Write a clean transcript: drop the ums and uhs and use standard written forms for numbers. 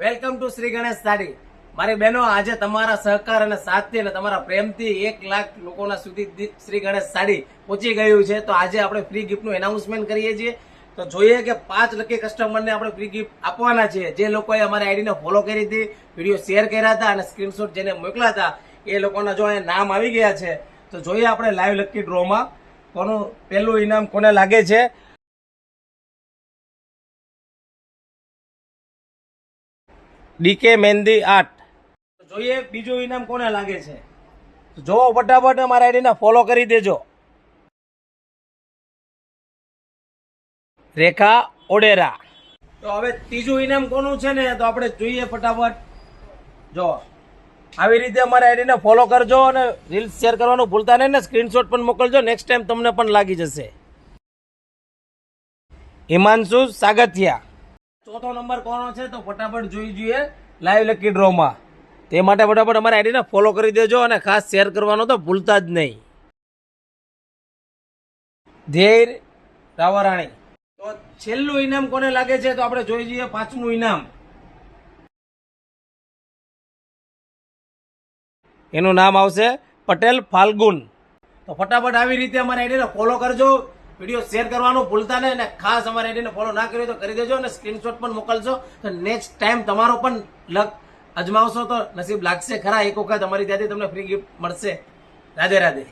Welcome to Shri Ganesh sari. મારી બહેનો, આજે તમારા સહકાર અને સાથથી અને તમારા પ્રેમથી 1 લાખ લોકોના સુધી શ્રી ગણેશ સાડી પહોંચી ગયું છે. તો આજે આપણે ફ્રી ગિફ્ટનું એનાઉન્સમેન્ટ કરીએ છીએ. તો જોઈએ કે 5 લકી કસ્ટમરને આપણે ફ્રી ગિફ્ટ આપવાના છે. જે લોકોએ અમારી આઈડીને ફોલો કરી હતી, વિડીયો શેર કર્યા હતા અને સ્ક્રીનશોટ જેને મોકલ્યા હતા, એ લોકોના જો અહીંયા નામ આવી ગયા છે. તો જોઈએ આપણે લાઈવ લકી ડ્રોમાં કોનું પહેલું ઇનામ કોને લાગે છે. ડીકે મહેંદી આર્ટ. જોઈએ બીજું ઇનામ કોને લાગે છે. જોવો ફટાફટ, અમારા આઈડીને ફોલો કરી દેજો. રેખા ઓડેરા. તો હવે ત્રીજું ઇનામ કોનું છે ને, તો આપણે જોઈએ ફટાફટ. જો આવી રીતે અમારા આઈડીને ફોલો કરજો અને રીલ્સ શેર કરવાનું ભૂલતા નહીં ને સ્ક્રીનશોટ પણ મોકલજો. નેક્સ્ટ ટાઈમ તમને પણ લાગી જશે. હિમાંશુ સાગઠિયા. ચોથો નંબર કોનો છે તો ફટાફટ જોઈ જોઈએ લાઈવ લકી ડ્રોમાં. તે માટે ફટાફટ અમારી આઈડીને ફોલો કરી દેજો અને ખાસ શેર કરવાનો તો ભૂલતા જ નહીં. ધૈર્ય રાવરાણી. તો છેલ્લું ઇનામ કોને લાગે છે તો આપણે જોઈ જઈએ પાંચમું ઇનામ. એનું નામ આવશે પટેલ ફાલ્ગુન. તો ફટાફટ આવી રીતે અમારી આઈડીને ફોલો કરજો, વિડીયો શેર કરવાનું ભૂલતા નહીં અને ખાસ અમારી આઈડીને ફોલો ના કર્યો તો કરી દેજો અને સ્ક્રીનશોટ પણ મોકલજો. તો નેક્સ્ટ ટાઈમ તમારો પણ લક અજમાવશો તો નસીબ લાગશે ખરા. એક વખત અમારી ત્યાંથી તમને ફ્રી ગિફ્ટ મળશે. રાધે રાધે.